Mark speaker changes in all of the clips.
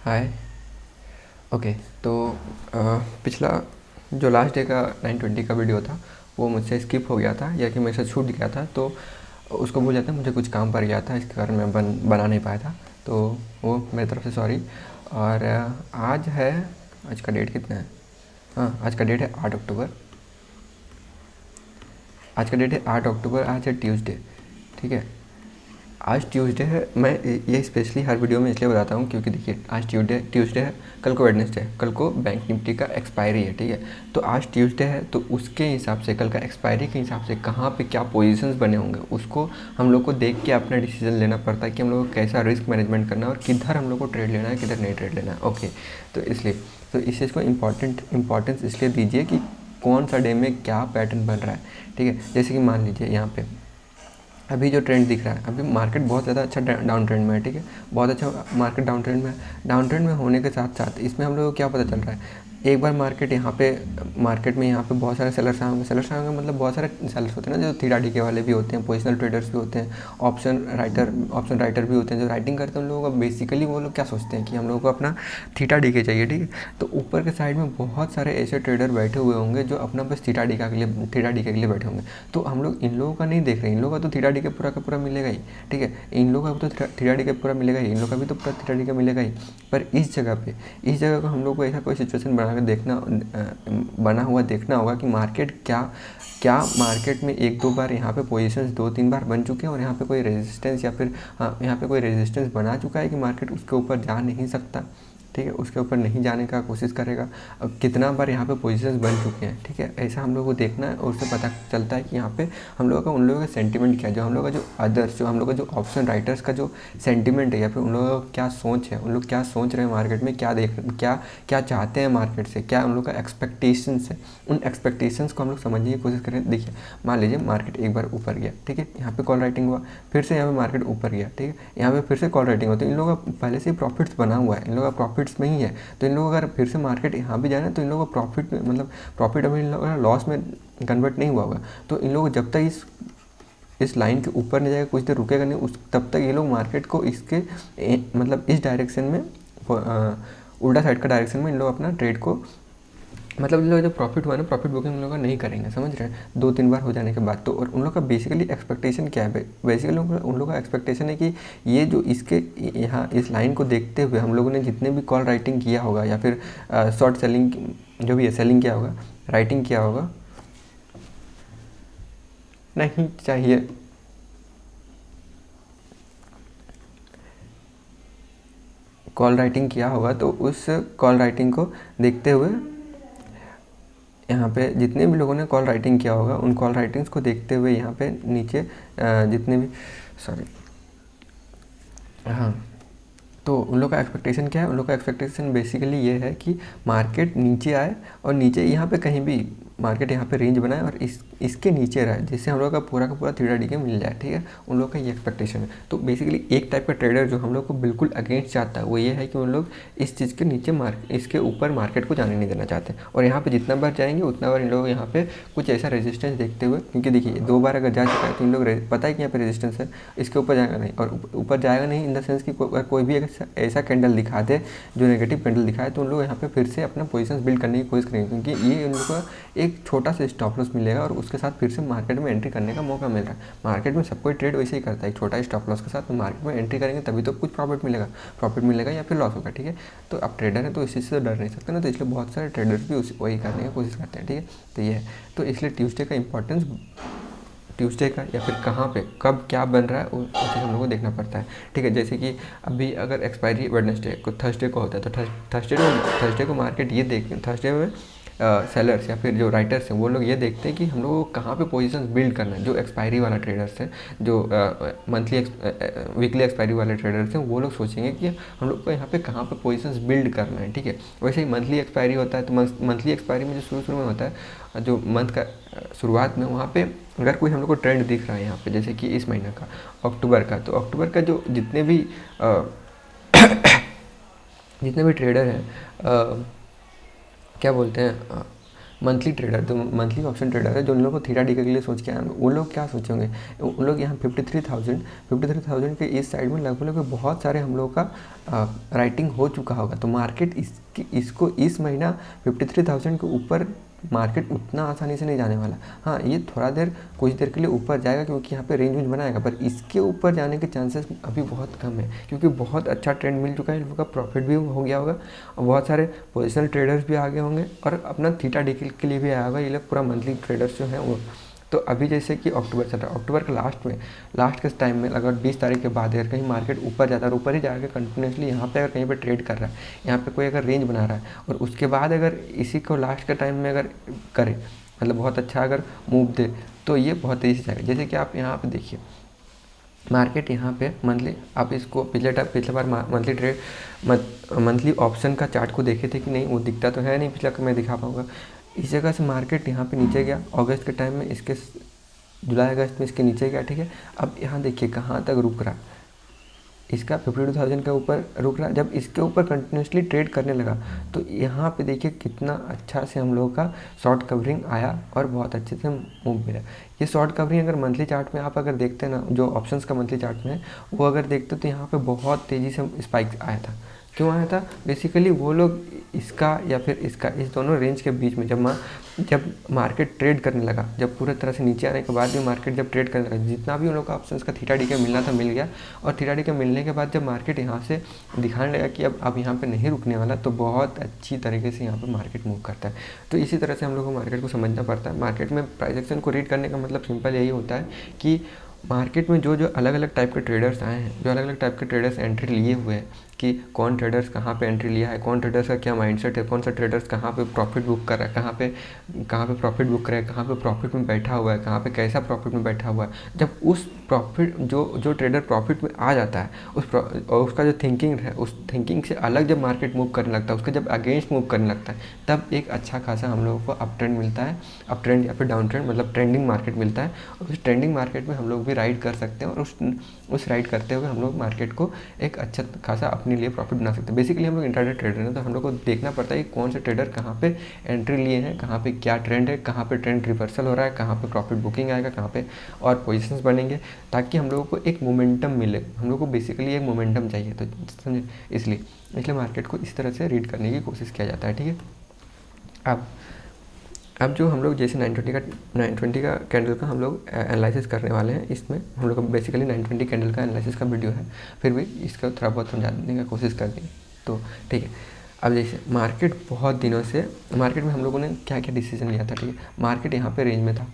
Speaker 1: हाय। Okay. तो पिछला जो लास्ट डे का 9:20 का वीडियो था वो मुझसे स्किप हो गया था या कि मेरे से छूट गया था, तो उसको भूल जाते हैं। मुझे कुछ काम पड़ गया था, इसके कारण मैं बना नहीं पाया था, तो वो मेरी तरफ से सॉरी। और आज है, आज का डेट कितना है? हाँ, आज का डेट है 8 अक्टूबर। आज का डेट है 8 अक्टूबर। आज है ट्यूसडे। ठीक है, आज ट्यूसडे है। मैं ये स्पेशली हर वीडियो में इसलिए बताता हूँ क्योंकि देखिए, आज ट्यूसडे है, कल को वेडनेसडे है, कल को बैंक निफ्टी का एक्सपायरी है। ठीक है, तो आज ट्यूसडे है, तो उसके हिसाब से कल का एक्सपायरी के हिसाब से कहाँ पे क्या पोजीशंस बने होंगे उसको हम लोग को देख के अपना डिसीजन लेना पड़ता है कि हम लोग को कैसा रिस्क मैनेजमेंट करना है और किधर हम लोग को ट्रेड लेना है, किधर नहीं ट्रेड लेना है। ओके, तो इसलिए तो इस चीज़ को इम्पॉर्टेंस इसलिए दीजिए कि कौन सा डे में क्या पैटर्न बन रहा है। ठीक है, जैसे कि मान लीजिए यहाँ पे अभी जो ट्रेंड दिख रहा है, अभी मार्केट बहुत ज़्यादा अच्छा डाउन ट्रेंड में है। ठीक है, बहुत अच्छा मार्केट डाउन ट्रेंड में है। डाउन ट्रेंड में होने के साथ साथ इसमें हम लोग को क्या पता चल रहा है, एक बार मार्केट में यहाँ पे बहुत सारे सेलर्स आए होंगे। सेलर्स आए होंगे मतलब बहुत सारे सेलर्स होते हैं ना, जो थीटा डीके वाले भी होते हैं, पोजिशनल ट्रेडर्स भी होते हैं, ऑप्शन राइटर भी होते हैं। जो राइटिंग करते हैं उन लोगों का बेसिकली वो लोग क्या सोचते हैं कि हम लोगों को अपना थीटा डीके चाहिए। ठीक है, तो ऊपर के साइड में बहुत सारे ऐसे ट्रेडर बैठे हुए होंगे जो अपना बस थीटा डीके के लिए बैठे होंगे। तो हम लोग इन लोगों का नहीं देख रहे हैं, इन लोगों का तो थीटा डीके पूरा का पूरा मिलेगा ही। ठीक है, इन लोगों का भी तो थीटा डीके पूरा मिलेगा ही, इन लोगों का भी तो पूरा थीटा डीके मिलेगा ही। पर इस जगह को हम लोग को ऐसा कोई सिचुएशन बना हुआ देखना होगा कि क्या मार्केट में एक दो बार यहाँ पे पोजीशंस 2-3 बार बन चुके हैं और यहाँ पे कोई रेजिस्टेंस या फिर यहाँ पे कोई रेजिस्टेंस बना चुका है कि मार्केट उसके ऊपर जा नहीं सकता। ठीक है, उसके ऊपर नहीं जाने का कोशिश करेगा। अब कितना बार यहाँ पे पोजीशंस बन चुके हैं। ठीक है, ऐसा हम लोग को देखना है और उससे पता चलता है कि यहाँ पे हम लोगों का उन लोगों का सेंटिमेंट क्या है, जो हम लोग का जो अदर्स जो हम लोग का जो ऑप्शन राइटर्स का जो सेंटिमेंट है या फिर उन लोगों का क्या सोच है, उन लोग क्या सोच रहे हैं मार्केट में, क्या चाहते हैं मार्केट से, क्या उन लोग का एक्सपेक्टेशंस है। उन एक्सपेक्टेशंस को हम लोग समझने की कोशिश करें। देखिए, मान लीजिए मार्केट एक बार ऊपर गया, ठीक है, यहाँ पे कॉल राइटिंग हुआ, फिर से यहाँ पे मार्केट ऊपर गया, ठीक है, यहाँ पे फिर से कॉल राइटिंग हुआ, तो इन लोगों का पहले से ही प्रॉफिट्स बना हुआ है, इन लोगों का प्रॉफिट्स में ही है। तो इन लोगों का अगर फिर से मार्केट यहाँ भी जाना है तो इन लोगों को प्रॉफिट अभी इन लोगों का लॉस में कन्वर्ट नहीं हुआ होगा। तो इन लोगों को जब तक इस लाइन के ऊपर नहीं जाएगा, कुछ देर रुकेगा नहीं, उस तब तक ये लोग मार्केट को इसके इस डायरेक्शन में उल्टा साइड का डायरेक्शन में इन लोग अपना ट्रेड को इन लोग जो प्रॉफिट हुआ ना, प्रॉफिट बुकिंग उन लोग का नहीं करेंगे, समझ रहे हैं, 2-3 बार हो जाने के बाद। तो और उन लोग का बेसिकली एक्सपेक्टेशन क्या है, बेसिकली उन लोग का एक्सपेक्टेशन है कि ये जो इसके यहाँ इस लाइन को देखते हुए हम लोगों ने जितने भी कॉल राइटिंग किया होगा या फिर शॉर्ट सेलिंग जो भी है सेलिंग किया होगा, राइटिंग किया होगा, नहीं चाहिए कॉल राइटिंग किया होगा, तो उस कॉल राइटिंग को देखते हुए यहाँ पे जितने भी लोगों ने कॉल राइटिंग किया होगा उन कॉल राइटिंग्स को देखते हुए यहाँ पे नीचे जितने भी सॉरी हाँ, तो उन लोग का एक्सपेक्टेशन क्या है, उन लोग का एक्सपेक्टेशन बेसिकली ये है कि मार्केट नीचे आए और नीचे यहाँ पे कहीं भी मार्केट यहाँ पे रेंज बनाए और इसके नीचे रहे, जिससे हम लोग का पूरा थीटा डीके मिल जाए। ठीक है, उन लोग का ये एक्सपेक्टेशन है। तो बेसिकली एक टाइप का ट्रेडर जो हम लोग को बिल्कुल अगेंस्ट चाहता है वो ये है कि उन लोग इस चीज़ के नीचे इसके ऊपर मार्केट को जाने नहीं देना चाहते, और यहाँ पर जितना बार जाएंगे उतना बार इन लोग यहाँ पर कुछ ऐसा रेजिस्टेंस देखते हुए, क्योंकि देखिए 2 बार अगर जा चुका है तो इन लोग पता है कि यहाँ पर रेजिस्टेंस है, इसके ऊपर जाएगा नहीं, और ऊपर जाएगा नहीं इन द सेंस कि कोई भी ऐसा कैंडल दिखा दे जो नेगेटिव कैंडल दिखाए, तो उन लोग यहाँ पे फिर से अपना पोजीशंस बिल्ड करने की कोशिश करेंगे, क्योंकि ये उन लोगों को एक छोटा सा स्टॉप लॉस मिलेगा और उसके साथ फिर से मार्केट में एंट्री करने का मौका मिल रहा है। मार्केट में सब कोई ट्रेड वैसे ही करता है, एक छोटा स्टॉप लॉस के साथ मार्केट में एंट्री करेंगे तभी तो कुछ प्रॉफिट मिलेगा या फिर लॉस होगा। ठीक है, तो आप ट्रेडर हैं तो इस चीज़ से डर नहीं सकते ना, तो इसलिए बहुत सारे ट्रेडर्स भी वही करने की कोशिश करते हैं। ठीक है, तो ये है, तो इसलिए ट्यूसडे का इंपॉर्टेंस, ट्यूसडे का या फिर कहाँ पे कब क्या बन रहा है वो चीज़ हम लोग को देखना पड़ता है। ठीक है, जैसे कि अभी अगर एक्सपायरी वेडनेसडे को थर्सडे को होता है तो थर्सडे को मार्केट ये देखते हैं, थर्सडे में सेलर्स या फिर जो राइटर्स हैं वो लोग ये देखते हैं कि हम लोगों को कहाँ पे पोजीशंस बिल्ड करना है। जो एक्सपायरी वाला ट्रेडर्स हैं, जो वीकली एक्सपायरी वाले ट्रेडर्स हैं, वो लोग सोचेंगे कि हम लोग को यहाँ पे कहाँ पे पोजीशंस बिल्ड करना है। ठीक है, वैसे ही मंथली एक्सपायरी होता है, तो मंथली एक्सपायरी में जो शुरू में होता है, जो मंथ का शुरुआत में, वहाँ पे अगर कोई हम लोग को ट्रेंड दिख रहा है यहाँ पे, जैसे कि इस महीने का अक्टूबर का, तो अक्टूबर का जो जितने भी ट्रेडर हैं, क्या बोलते हैं, मंथली ट्रेडर, जो मंथली ऑप्शन ट्रेडर है, जो उन लोगों को थीटा डी के लिए सोच के आए होंगे, वो लोग क्या सोचेंगे, उन लोग यहाँ 53,000 के इस साइड में लगभग बहुत सारे हम लोग का राइटिंग हो चुका होगा। तो मार्केट इसको इस महीना 53,000 के ऊपर मार्केट उतना आसानी से नहीं जाने वाला। हाँ, ये थोड़ा देर कुछ देर के लिए ऊपर जाएगा क्योंकि यहाँ पे रेंज बनाएगा, पर इसके ऊपर जाने के चांसेस अभी बहुत कम है क्योंकि बहुत अच्छा ट्रेंड मिल चुका है, इन लोगों का प्रॉफिट भी हो गया होगा और बहुत सारे पोजिशनल ट्रेडर्स भी आ गए होंगे और अपना थीटा डी के लिए भी आया होगा। ये लोग पूरा मंथली ट्रेडर्स जो हैं वो। तो अभी जैसे कि अक्टूबर चल रहा है, अक्टूबर के लास्ट के टाइम में अगर 20 तारीख के बाद अगर कहीं मार्केट ऊपर जाता है और ऊपर ही जाकर कंटिन्यूसली यहाँ पे अगर कहीं पे ट्रेड कर रहा है, यहाँ पे कोई अगर रेंज बना रहा है और उसके बाद अगर इसी को लास्ट के टाइम में अगर करे, मतलब बहुत अच्छा अगर मूव दे, तो ये बहुत तेज़ी से जाएगा। जैसे कि आप यहाँ पर देखिए मार्केट यहाँ पे मंथली, आप इसको पिछले बार मंथली ऑप्शन का चार्ट को देखे थे कि नहीं, वो दिखता तो है नहीं, पिछला मैं दिखा पाऊँगा। इस जगह से मार्केट यहाँ पे नीचे गया अगस्त के टाइम में, इसके जुलाई अगस्त में इसके नीचे गया, ठीक है। अब यहाँ देखिए कहाँ तक रुक रहा, इसका 52,000 के ऊपर रुक रहा। जब इसके ऊपर कंटिन्यूसली ट्रेड करने लगा तो यहाँ पे देखिए कितना अच्छा से हम लोगों का शॉर्ट कवरिंग आया और बहुत अच्छे से मूव मिला। ये शॉर्ट कवरिंग अगर मंथली चार्ट में आप अगर देखते हैं ना, जो ऑप्शंस का मंथली चार्ट में है, वो अगर देखते तो यहाँ पे बहुत तेज़ी से स्पाइक आया था। क्यों आया था? बेसिकली वो लोग इसका या फिर इसका, इस दोनों रेंज के बीच में जब मार्केट ट्रेड करने लगा, जब पूरे तरह से नीचे आने के बाद भी मार्केट जब ट्रेड करने लगा, जितना भी उन लोग का ऑप्शन का थीटा डी का मिलना था मिल गया। और थीटा डी का मिलने के बाद जब मार्केट यहाँ से दिखाने लगा कि अब यहाँ पे नहीं रुकने वाला, तो बहुत अच्छी तरीके से यहाँ पे मार्केट मूव करता है। तो इसी तरह से हम लोग को मार्केट को समझना पड़ता है। मार्केट में प्राइस एक्शन को रीड करने का मतलब सिंपल यही होता है कि मार्केट में जो अलग अलग टाइप के ट्रेडर्स आए हैं, जो अलग अलग टाइप के ट्रेडर्स एंट्री लिए हुए हैं, कि कौन ट्रेडर्स कहाँ पे एंट्री लिया है, कौन ट्रेडर्स का क्या माइंडसेट है, कौन सा ट्रेडर्स कहाँ पे प्रॉफिट बुक कर रहा है, कहाँ पे प्रॉफिट बुक कर रहा है, कहाँ पे प्रॉफिट में बैठा हुआ है, कहाँ पे कैसा प्रॉफिट में बैठा हुआ है। जब उस प्रॉफिट जो ट्रेडर प्रॉफिट में आ जाता है और उसका जो थिंकिंग है, उस थिंकिंग से अलग जब मार्केट मूव करने लगता है, उसका जब अगेंस्ट मूव करने लगता है, तब एक अच्छा खासा हम लोगों को अप ट्रेंड मिलता है, अप ट्रेंड या फिर डाउन ट्रेंड, मतलब ट्रेंडिंग मार्केट मिलता है। और उस ट्रेंडिंग मार्केट में हम लोग भी राइड कर सकते हैं और उस राइड करते हुए हम लोग मार्केट को एक अच्छा खासा अपने लिए प्रॉफिट बना सकते हैं। बेसिकली हम लोग इंट्राडे ट्रेडर हैं, तो हम लोग को देखना पड़ता है कि कौन से ट्रेडर कहाँ पे एंट्री लिए हैं, कहाँ पे क्या ट्रेंड है, कहाँ पे ट्रेंड रिवर्सल हो रहा है, कहाँ पे प्रॉफिट बुकिंग आएगा, कहाँ पे और पोजीशंस बनेंगे, ताकि हम लोगों को एक मोमेंटम मिले। हम लोग को बेसिकली एक मोमेंटम चाहिए, तो समझे, इसलिए मार्केट को इस तरह से रीड करने की कोशिश किया जाता है, ठीक है। अब जो हम लोग जैसे 920 का कैंडल का हम लोग एनालिसिस करने वाले हैं, इसमें हम लोग बेसिकली 920 कैंडल का एनालिसिस का वीडियो है, फिर भी इसका थोड़ा बहुत समझाने की कोशिश कर देंगे, तो ठीक है। अब जैसे मार्केट बहुत दिनों से, मार्केट में हम लोगों ने क्या क्या डिसीजन लिया था, ठीक है। मार्केट यहाँ पे रेंज में था,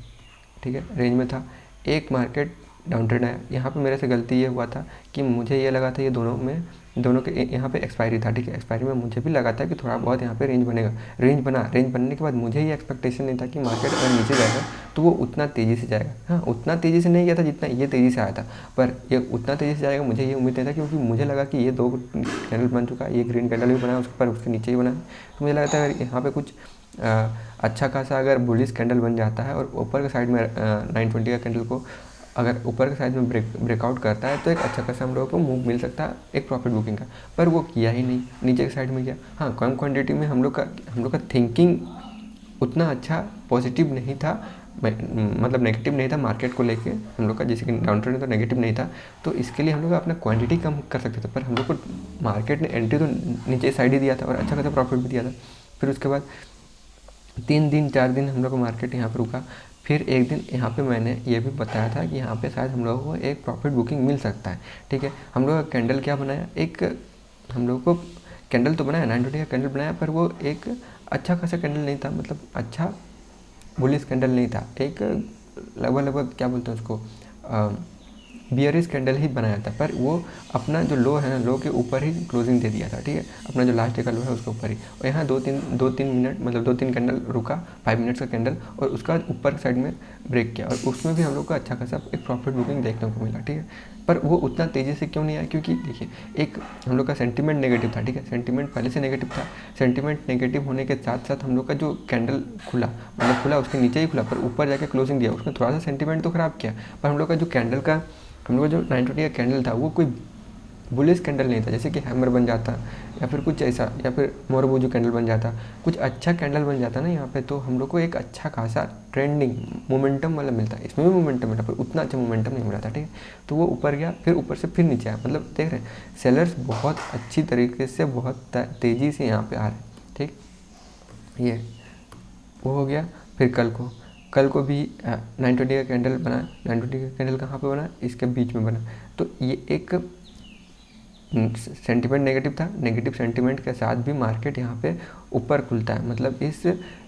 Speaker 1: ठीक है, रेंज में था। एक मार्केट डाउन ट्रेंड आया, यहाँ पे मेरे से गलती ये हुआ था कि मुझे ये लगा था ये दोनों के यहाँ पे एक्सपायरी था, ठीक है। एक्सपायरी में मुझे भी लगा था कि थोड़ा बहुत यहाँ पे रेंज बनेगा, रेंज बनने के बाद मुझे ये एक्सपेक्टेशन नहीं था कि मार्केट अगर नीचे जाएगा तो वो उतना तेज़ी से जाएगा। हाँ, उतना तेज़ी से नहीं गया था जितना ये तेज़ी से आया था, पर ये उतना तेज़ी से जाएगा मुझे ये उम्मीद नहीं था, क्योंकि मुझे लगा कि ये 2 कैंडल बन चुका है, ये ग्रीन कैंडल भी बना है उसके पर, उसके नीचे ही बना है। तो मुझे लगा था अगर यहाँ पे कुछ अच्छा खासा अगर बुलिश कैंडल बन जाता है और ऊपर के साइड में 920 का कैंडल को अगर ऊपर के साइड में ब्रेकआउट करता है, तो एक अच्छा खासा हम लोगों को मूव मिल सकता है एक प्रॉफिट बुकिंग का। पर वो किया ही नहीं, नीचे के साइड में गया। हाँ, कम क्वांटिटी में हम लोग का थिंकिंग उतना अच्छा पॉजिटिव नहीं था, मतलब नेगेटिव नहीं था मार्केट को लेके हम लोग का, जैसे कि डाउन ट्रेंड तो नेगेटिव नहीं था, तो इसके लिए हम लोग अपना क्वांटिटी कम कर सकते थे। पर हम लोग को मार्केट ने एंट्री तो नीचे साइड ही दिया था और अच्छा खासा प्रॉफिट भी दिया था। फिर उसके बाद 3 दिन 4 दिन हम लोग को मार्केट यहाँ पर रुका। फिर एक दिन यहाँ पे मैंने ये भी बताया था कि यहाँ पे शायद हम लोगों को एक प्रॉफिट बुकिंग मिल सकता है, ठीक है। हम लोग का कैंडल क्या बनाया, एक हम लोग को कैंडल तो बनाया, 920 का कैंडल बनाया, पर वो एक अच्छा खासा कैंडल नहीं था, मतलब अच्छा बुलिश कैंडल नहीं था, एक लगभग क्या बोलते हैं उसको, बियरिश कैंडल ही बनाया था। पर वो अपना जो लो है ना, लो के ऊपर ही क्लोजिंग दे दिया था, ठीक है। अपना जो लास्ट डे का लो है उसके ऊपर ही, और यहाँ 2-3 मिनट, मतलब 2-3 कैंडल रुका, 5 मिनट्स का कैंडल, और उसका ऊपर साइड में ब्रेक किया, और उसमें भी हम लोग को अच्छा खासा एक प्रॉफिट बुकिंग देखने को मिला, ठीक है। पर वो उतना तेज़ी से क्यों नहीं आया, क्योंकि देखिए एक हम लोग का सेंटीमेंट नेगेटिव था, ठीक है। सेंटीमेंट पहले से नेगेटिव था। सेंटीमेंट नेगेटिव होने के साथ साथ हम लोग का जो कैंडल खुला उसके नीचे ही खुला, पर ऊपर जाके क्लोजिंग दिया, उसने थोड़ा सा सेंटीमेंट तो ख़राब किया। पर हम लोग का जो 920 का कैंडल था वो कोई बुलिश कैंडल नहीं था, जैसे कि हैमर बन जाता या फिर कुछ ऐसा, या फिर मोरबुजू कैंडल बन जाता, कुछ अच्छा कैंडल बन जाता ना यहाँ पे, तो हम लोग को एक अच्छा खासा ट्रेंडिंग मोमेंटम वाला मिलता है। इसमें भी मोमेंटम मिला पर उतना अच्छा मोमेंटम नहीं मिला था, ठीक है। तो वो ऊपर गया, फिर ऊपर से फिर नीचे आया, मतलब देख रहे हैं सेलर्स बहुत अच्छी तरीके से बहुत तेज़ी से यहाँ पे आ रहे हैं, ठीक। ये वो हो गया। फिर कल को भी 920 का कैंडल बना। 920 का कैंडल कहाँ पे बना? इसके बीच में बना। तो ये एक सेंटिमेंट नेगेटिव था, नेगेटिव सेंटिमेंट के साथ भी मार्केट यहाँ पे ऊपर खुलता है, मतलब इस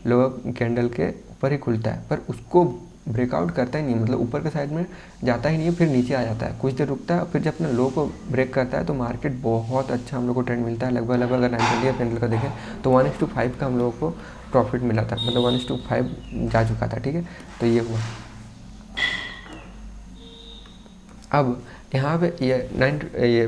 Speaker 1: लोअर कैंडल के ऊपर ही खुलता है, पर उसको ब्रेकआउट करता ही नहीं, मतलब ऊपर के साइड में जाता ही नहीं है, फिर नीचे आ जाता है, कुछ देर रुकता है, फिर जब अपने लो को ब्रेक करता है तो मार्केट बहुत अच्छा हम लोग को ट्रेंड मिलता है। लगभग अगर 920 कैंडल का देखें तो 1:5 का हम लोगों को प्रॉफिट मिला था, मतलब 1:5 जा चुका था, ठीक है। तो ये हुआ। अब यहाँ पे ये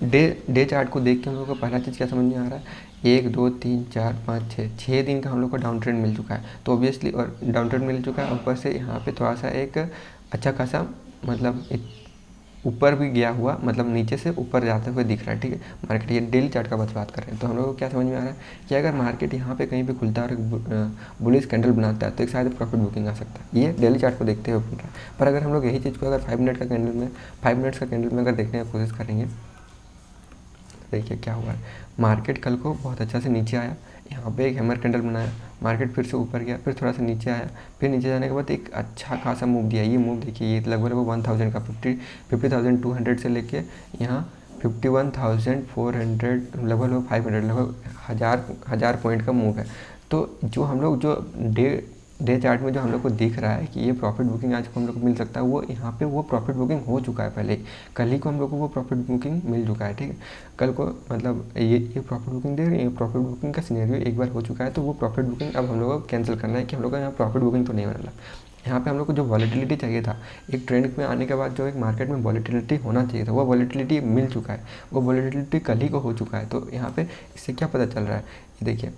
Speaker 1: डे चार्ट को देख के हम लोग को पहला चीज़ क्या समझ में आ रहा है, 1 2 3 4 5 6 दिन का हम लोग को डाउन ट्रेंड मिल चुका है। तो ऑब्वियसली और डाउन ट्रेंड मिल चुका है, ऊपर से यहाँ पे थोड़ा सा एक अच्छा खासा मतलब ऊपर भी गया हुआ, मतलब नीचे से ऊपर जाते हुए दिख रहा है, ठीक है। मार्केट ये डेली चार्ट का बस बात कर रहे हैं, तो हम लोग को क्या समझ में आ रहा है कि अगर मार्केट यहाँ पे कहीं पे खुलता है और एक बुलिश कैंडल बनाता है तो एक शायद प्रॉफिट बुकिंग आ सकता है, ये डेली चार्ट को देखते हुए बन रहा है। पर अगर हम लोग यही चीज़ को अगर 5 मिनट का कैंडल में अगर देखने की कोशिश करेंगे, देखिए क्या हुआ है। मार्केट कल को बहुत अच्छा से नीचे आया, यहाँ पे एक हैमर कैंडल बनाया, मार्केट फिर से ऊपर गया, फिर थोड़ा सा नीचे आया, फिर नीचे जाने के बाद एक अच्छा खासा मूव दिया। ये मूव देखिए, ये लगभग 1000 का 50,200 से लेके यहाँ 51,400 लगभग 500 लगभग हज़ार पॉइंट का मूव है। तो जो हम लोग जो डे चार्ट में जो हम लोग को दिख रहा है कि ये प्रॉफिट बुकिंग आज को हम लोग को मिल सकता है, वो यहाँ पे वो प्रॉफिट बुकिंग हो चुका है पहले, कल ही को हम लोग को वो प्रॉफिट बुकिंग मिल चुका है, ठीक है। कल को मतलब ये प्रॉफिट बुकिंग देख रहे हैं, ये प्रॉफिट बुकिंग का सिनेरियो एक बार हो चुका है, तो वो प्रॉफिट बुकिंग अब हम लोग को कैंसिल करना है कि हम लोग का यहाँ प्रॉफिट बुकिंग तो नहीं बना। यहाँ पे हम लोग को जो वॉलेटिलिटी चाहिए था, एक ट्रेंड में आने के बाद जो एक मार्केट में वॉलेटिलिटी होना चाहिए था, वो वॉलेटिलिटी मिल चुका है, वो वॉलेटिलिटी कल ही को हो चुका है। तो यहाँ पे इससे क्या पता चल रहा है, ये देखिए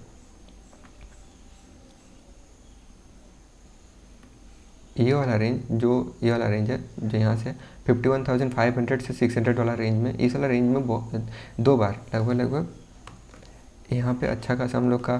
Speaker 1: ये वाला रेंज है जो यहाँ से 51,500 से $600 रेंज में, इस वाला रेंज में दो बार लगभग यहाँ पे अच्छा खासा हम लोग का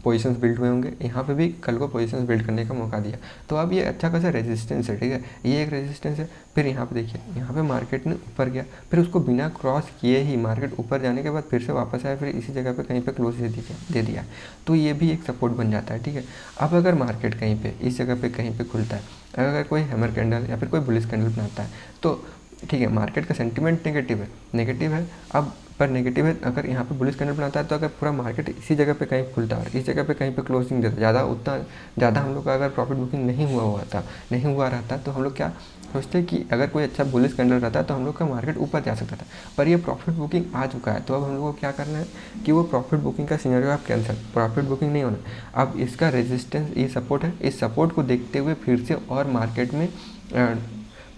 Speaker 1: पोजीशंस बिल्ड हुए होंगे, यहाँ पे भी कल को पोजीशंस बिल्ड करने का मौका दिया। तो अब ये अच्छा खासा रेजिस्टेंस है, ठीक है, ये एक रेजिस्टेंस है। फिर यहाँ पे देखिए, यहाँ पे मार्केट ने ऊपर गया, फिर उसको बिना क्रॉस किए ही मार्केट ऊपर जाने के बाद फिर से वापस आया, फिर इसी जगह पे कहीं पे क्लोज दे दिया, तो ये भी एक सपोर्ट बन जाता है, ठीक है। अब अगर मार्केट कहीं पे इस जगह पे कहीं पे खुलता है, अगर कोई हैमर कैंडल या फिर कोई बुलिश कैंडल बनाता है, तो ठीक है, मार्केट का सेंटिमेंट नेगेटिव है। अब पर नेगेटिव है, अगर यहाँ पे बुलिश कैंडल बनाता है तो अगर पूरा मार्केट इसी जगह पे कहीं खुलता है और इस जगह पे कहीं पे क्लोजिंग देता, उतना ज़्यादा हम लोग का अगर प्रॉफिट बुकिंग नहीं हुआ रहता, तो हम लोग क्या सोचते कि अगर कोई अच्छा बुलिश कैंडल रहता तो हम लोग का मार्केट ऊपर जा सकता था। पर ये प्रॉफिट बुकिंग आ चुका है, तो अब हम लोग को क्या करना है कि वो प्रॉफिट बुकिंग का सिनेरियो आप कैंसिल, प्रॉफिट बुकिंग नहीं होना। अब इसका रेजिस्टेंस ये सपोर्ट है, इस सपोर्ट को देखते हुए फिर से और मार्केट में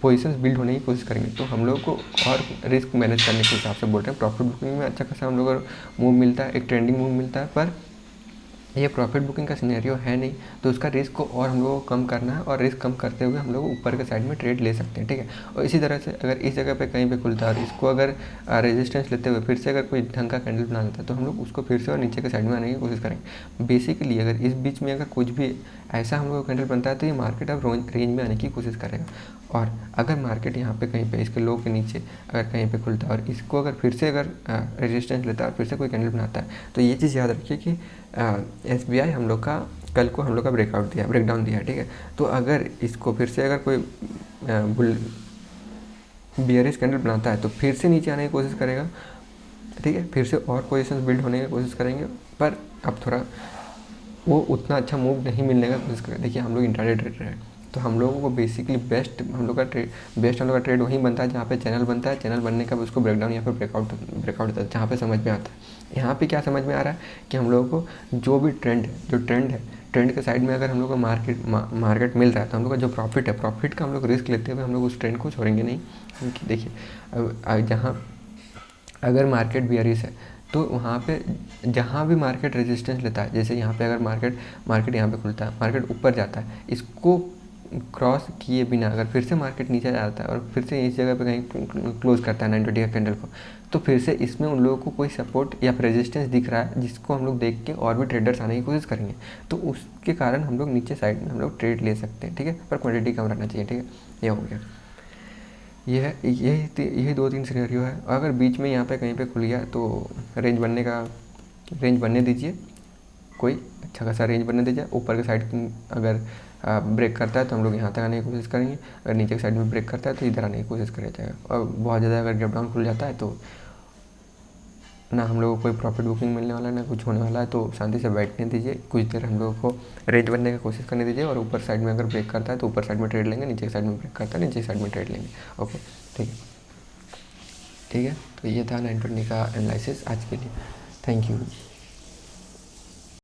Speaker 1: पोजीशंस बिल्ड होने की कोशिश करेंगे। तो हम लोग को और रिस्क मैनेज करने के हिसाब से बोल रहे हैं, प्रॉफिट बुकिंग में अच्छा खासा हम लोग को मूव मिलता है, एक ट्रेंडिंग मूव मिलता है, पर ये प्रॉफिट बुकिंग का सिनेरियो है नहीं, तो उसका रिस्क को और हम लोगों को कम करना है, और रिस्क कम करते हुए हम लोग ऊपर के साइड में ट्रेड ले सकते हैं, ठीक है। और इसी तरह से अगर इस जगह पे कहीं पे खुलता है और इसको अगर रेजिस्टेंस लेते हुए फिर से अगर कोई ढंग का कैंडल बना लेता है, तो हम लोग उसको फिर से और नीचे के साइड में आने की कोशिश करेंगे। बेसिकली अगर इस बीच में अगर कुछ भी ऐसा हम लोग को कैंडल बनता है, तो ये मार्केट अब रेंज में आने की कोशिश करेगा। और अगर मार्केट यहाँ पे कहीं पे इसके लो के नीचे अगर कहीं पे खुलता है और इसको अगर फिर से अगर रेजिस्टेंस लेता है और फिर से कोई कैंडल बनाता है, तो ये चीज़ याद रखिए कि SBI हम लोग का कल को हम लोग का ब्रेकडाउन दिया, ठीक है। तो अगर इसको फिर से अगर कोई बियरिश कैंडल बनाता है तो फिर से नीचे आने की कोशिश करेगा, ठीक है, फिर से और पोजीशंस बिल्ड होने की कोशिश करेंगे, पर अब थोड़ा वो उतना अच्छा मूव नहीं मिलने का कोशिश करें। देखिए हम लोग इंट्राडे ट्रेडर हैं, तो हम लोगों को बेसिकली बेस्ट हम लोग का ट्रेड वहीं बनता है जहाँ पे चैनल बनता है, चैनल बनने का उसको ब्रेकडाउन या फिर ब्रेकआउट होता है, जहाँ पे समझ में आता है। यहाँ पे क्या समझ में आ रहा है कि हम लोगों को जो भी ट्रेंड है, ट्रेंड के साइड में अगर हम लोग को मार्केट मिल रहा है, तो हम लोग का जो प्रॉफिट है, प्रॉफिट का हम लोग रिस्क लेते हुए हम लोग उस ट्रेंड को छोड़ेंगे नहीं, क्योंकि देखिए जहाँ अगर मार्केट बियरिश है, तो वहाँ पे जहाँ भी मार्केट रेजिस्टेंस लेता है, जैसे यहाँ पे अगर मार्केट यहाँ पे खुलता है, मार्केट ऊपर जाता है, इसको क्रॉस किए बिना अगर फिर से मार्केट नीचे जाता है और फिर से इस जगह पे कहीं क्लोज करता है 920 का कैंडल को, तो फिर से इसमें उन लोगों को कोई सपोर्ट या रेजिस्टेंस दिख रहा है जिसको हम लोग देख के और भी ट्रेडर्स आने की कोशिश करेंगे, तो उसके कारण हम लोग नीचे साइड में हम लोग ट्रेड ले सकते हैं, ठीक है, पर क्वांटिटी कम रहना चाहिए, ठीक है। ये हो गया, ये है, यही 2-3 सिनेरियो है। अगर बीच में यहाँ पे कहीं पे खुल गया तो रेंज बनने दीजिए, कोई अच्छा खासा रेंज बनने दीजिए। ऊपर के साइड अगर ब्रेक करता है तो हम लोग यहाँ तक आने की कोशिश करेंगे, अगर नीचे के साइड में ब्रेक करता है तो इधर आने की कोशिश करें जाएगा। और बहुत ज़्यादा अगर गैप डाउन खुल जाता है तो ना हम लोगों को कोई प्रॉफिट बुकिंग मिलने वाला है ना कुछ होने वाला है, तो शांति से बैठने दीजिए, कुछ देर हम लोगों को रेंज बनने की कोशिश करने दीजिए। और ऊपर साइड में अगर ब्रेक करता है तो ऊपर साइड में ट्रेड लेंगे, नीचे साइड में ब्रेक करता है नीचे साइड में ट्रेड लेंगे। ओके, ठीक है, ठीक है। तो ये था 920 का एनालिसिस आज के लिए। Thank you.